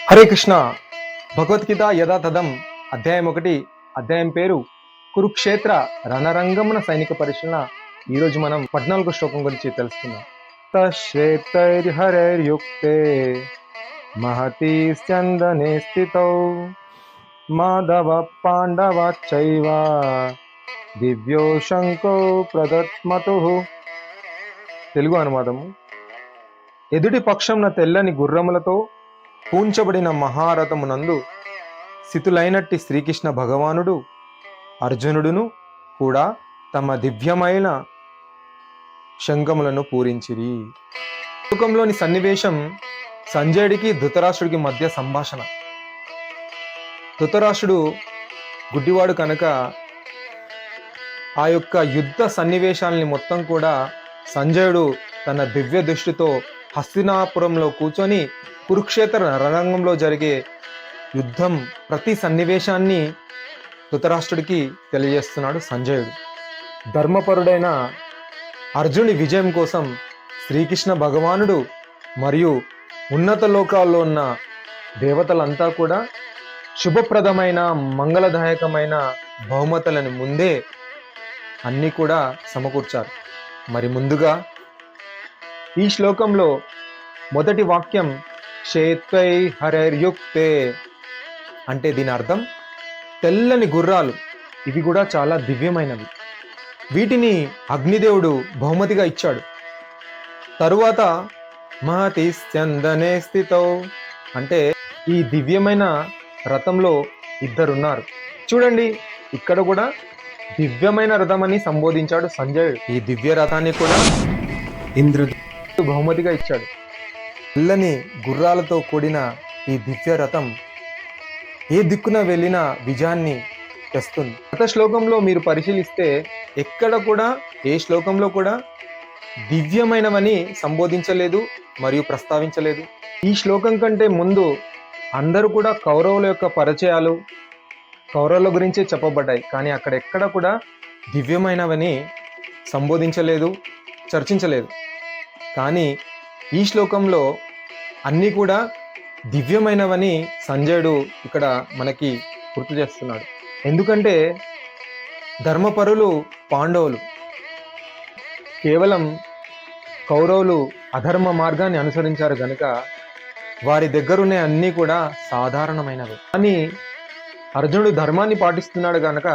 హరే కృష్ణ. భగవద్గీత యథాతథం అధ్యాయం 1, అధ్యాయం పేరు కురుక్షేత్ర రణరంగమున సైనిక పరిశీలన. ఈరోజు మనం 14వ శ్లోకం గురించి తెలుసుకుందాం. తశ్వేతైర్హరైర్యుక్తే మహతి స్యందనే స్థితౌ మాధవ పాండవ చైవ దివ్యో శంకో ప్రదత్మతు. తెలుగు అనువాదము. ఎదుటి పక్షంన తెల్లని గుర్రములతో పూంచబడిన మహారథమునందు స్థితులైనట్టి శ్రీకృష్ణ భగవానుడు అర్జునుడును కూడా తమ దివ్యమైన శంఖములను పూరించిరి. శ్లోకంలోని సన్నివేశం సంజయుడికి ధృతరాష్ట్రుడికి మధ్య సంభాషణ. ధృతరాష్ట్రుడు గుడ్డివాడు కనుక ఆ యొక్క యుద్ధ సన్నివేశాలని మొత్తం కూడా సంజయుడు తన దివ్య దృష్టితో హస్తినాపురంలో కూర్చొని కురుక్షేత్ర రణరంగంలో జరిగే యుద్ధం ప్రతి సన్నివేశాన్ని ధృతరాష్ట్రుడికి తెలియజేస్తున్నాడు సంజయుడు. ధర్మపరుడైన అర్జునుడి విజయం కోసం శ్రీకృష్ణ భగవానుడు మరియు ఉన్నత లోకాల్లో ఉన్న దేవతలంతా కూడా శుభప్రదమైన మంగళదాయకమైన బహుమతులను ముందే అన్నీ కూడా సమకూర్చారు. మరి ముందుగా ఈ శ్లోకంలో మొదటి వాక్యం క్షేత్రై హరైర్యుక్తే అంటే దీని అర్థం తెల్లని గుర్రాలు, ఇవి కూడా చాలా దివ్యమైనవి, వీటిని అగ్నిదేవుడు బహుమతిగా ఇచ్చాడు. తరువాత మహతి స్యందనే స్థితౌ అంటే ఈ దివ్యమైన రథంలో ఇద్దరున్నారు. చూడండి, ఇక్కడ కూడా దివ్యమైన రథం అని సంబోధించాడు సంజయుడు. ఈ దివ్య రథాన్ని కూడా ఇంద్రుడు బహుమతిగా ఇచ్చాడు. తెల్లని గుర్రాలతో కూడిన ఈ దివ్య రథం ఏ దిక్కున వెళ్ళిన విజయాన్ని తెస్తుంది. గత శ్లోకంలో మీరు పరిశీలిస్తే ఎక్కడ కూడా ఏ శ్లోకంలో కూడా దివ్యమైనవని సంబోధించలేదు మరియు ప్రస్తావించలేదు. ఈ శ్లోకం కంటే ముందు అందరూ కూడా కౌరవుల యొక్క పరిచయాలు, కౌరవుల గురించే చెప్పబడ్డాయి, కానీ అక్కడ ఎక్కడ కూడా దివ్యమైనవని సంబోధించలేదు, చర్చించలేదు. కానీ ఈ శ్లోకంలో అన్నీ కూడా దివ్యమైనవని సంజయుడు ఇక్కడ మనకి గుర్తు చేస్తున్నాడు. ఎందుకంటే ధర్మపరులు పాండవులు, కేవలం కౌరవులు అధర్మ మార్గాన్ని అనుసరించారు కనుక వారి దగ్గరున్న అన్నీ కూడా సాధారణమైనవి. కానీ అర్జునుడు ధర్మాన్ని పాటిస్తున్నాడు కనుక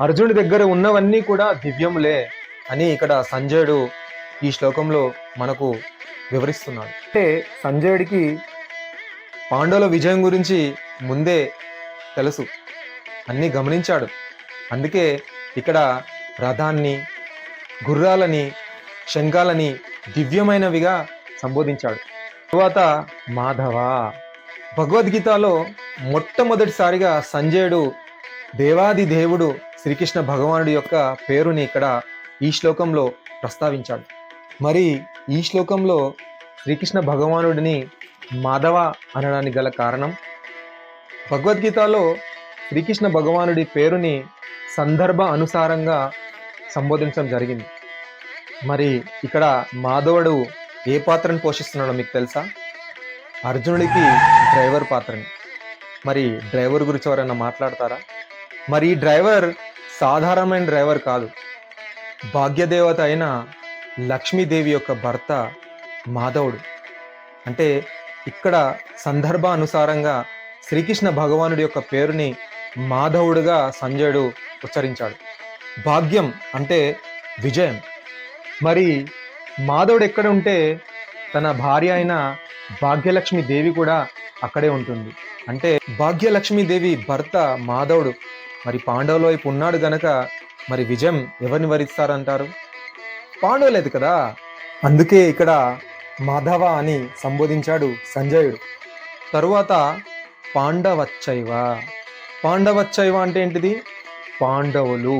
అర్జునుడి దగ్గర ఉన్నవన్నీ కూడా దివ్యములే అని ఇక్కడ సంజయుడు ఈ శ్లోకంలో మనకు వివరిస్తున్నాడు. అంటే సంజయుడికి పాండవుల విజయం గురించి ముందే తెలుసు, అన్నీ గమనించాడు. అందుకే ఇక్కడ రథాన్ని, గుర్రాలని, శంఖాలని దివ్యమైనవిగా సంబోధించాడు. తరువాత మాధవ. భగవద్గీతలో మొట్టమొదటిసారిగా సంజయుడు దేవాది దేవుడు శ్రీకృష్ణ భగవానుడి యొక్క పేరుని ఇక్కడ ఈ శ్లోకంలో ప్రస్తావించాడు. మరి ఈ శ్లోకంలో శ్రీకృష్ణ భగవానుడిని మాధవ అనడానికి గల కారణం, భగవద్గీతలో శ్రీకృష్ణ భగవానుడి పేరుని సందర్భ అనుసారంగా సంబోధించడం జరిగింది. మరి ఇక్కడ మాధవుడు ఏ పాత్రను పోషిస్తున్నాడో మీకు తెలుసా? అర్జునుడికి డ్రైవర్ పాత్రని. మరి డ్రైవర్ గురించి ఎవరైనా మాట్లాడతారా? మరి ఈ డ్రైవర్ సాధారణమైన డ్రైవర్ కాదు, భాగ్యదేవత అయిన లక్ష్మీదేవి యొక్క భర్త మాధవుడు. అంటే ఇక్కడ సందర్భానుసారంగా శ్రీకృష్ణ భగవానుడి యొక్క పేరుని మాధవుడుగా సంజయుడు ఉచ్చరించాడు. భాగ్యం అంటే విజయం. మరి మాధవుడు ఎక్కడ ఉంటే తన భార్య అయిన భాగ్యలక్ష్మి దేవి కూడా అక్కడే ఉంటుంది. అంటే భాగ్యలక్ష్మీదేవి భర్త మాధవుడు మరి పాండవుల వైపు ఉన్నాడు గనక మరి విజయం ఎవరిని వరిస్తారంటారు? పాండవులేదు కదా. అందుకే ఇక్కడ మాధవ అని సంబోధించాడు సంజయుడు. తరువాత పాండవచ్చైవ. పాండవచ్చైవ అంటే ఏంటిది? పాండవులు.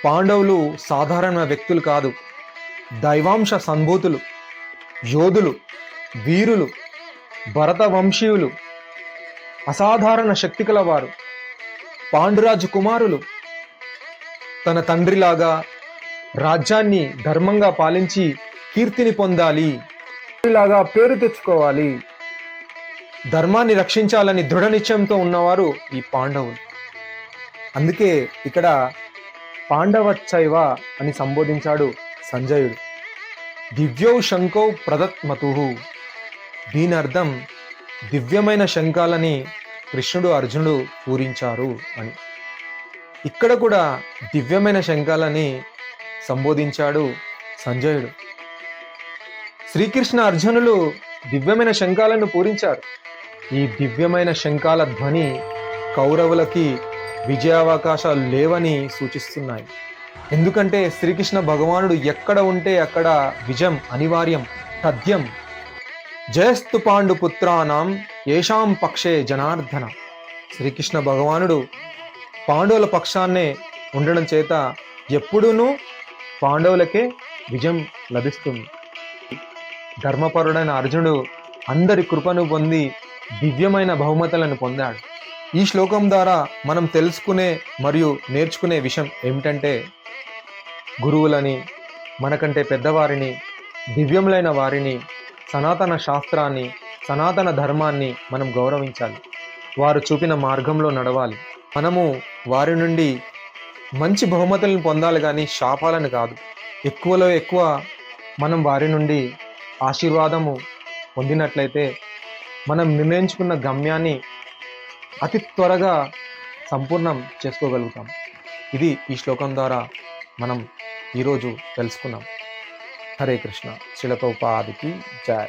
పాండవులు సాధారణ వ్యక్తులు కాదు, దైవాంశ సంభూతులు, యోధులు, వీరులు, భరత వంశీయులు, అసాధారణ శక్తి కలవారు, పాండురాజు కుమారులు. తన తండ్రిలాగా రాజ్యాన్ని ధర్మంగా పాలించి కీర్తిని పొందాలి, లాగా పేరు తెచ్చుకోవాలి. ధర్మాన్ని రక్షించాలని దృఢ నిశ్చయంతో ఉన్నవారు ఈ పాండవులు. అందుకే ఇక్కడ పాండవచ్చైవ అని సంబోధించాడు సంజయుడు. దివ్యౌ శంకౌ ప్రదత్మతు. దీని అర్థం దివ్యమైన శంఖాలని కృష్ణుడు అర్జునుడు పూరించారు అని. ఇక్కడ కూడా దివ్యమైన శంఖాలని సంబోధించాడు సంజయుడు. శ్రీకృష్ణ అర్జునులు దివ్యమైన శంఖాలను పూరించారు. ఈ దివ్యమైన శంఖాల ధ్వని కౌరవులకి విజయావకాశాలు లేవని సూచిస్తున్నాయి. ఎందుకంటే శ్రీకృష్ణ భగవానుడు ఎక్కడ ఉంటే అక్కడ విజయం అనివార్యం, తథ్యం. జయస్తు పాండు పుత్రానాం ఏషాం పక్షే జనార్దన. శ్రీకృష్ణ భగవానుడు పాండవుల పక్షాన్నే ఉండడం చేత ఎప్పుడూనూ పాండవులకే విజయం లభిస్తుంది. ధర్మపరుడైన అర్జునుడు అందరి కృపను పొంది దివ్యమైన బహుమతులను పొందాడు. ఈ శ్లోకం ద్వారా మనం తెలుసుకునే మరియు నేర్చుకునే విషయం ఏమిటంటే, గురువులని, మనకంటే పెద్దవారిని, దివ్యములైన వారిని, సనాతన శాస్త్రాన్ని, సనాతన ధర్మాన్ని మనం గౌరవించాలి. వారు చూపిన మార్గంలో నడవాలి. మనము వారి నుండి మంచి బహుమతులను పొందాలి కానీ శాపాలను కాదు. ఎక్కువలో ఎక్కువ మనం వారి నుండి ఆశీర్వాదము పొందినట్లయితే మనం నిర్ణయించుకున్న గమ్యాన్ని అతి త్వరగా సంపూర్ణం చేసుకోగలుగుతాం. ఇది ఈ శ్లోకం ద్వారా మనం ఈరోజు తెలుసుకున్నాం. హరే కృష్ణ. శ్రీల ప్రభుపాదికి జై.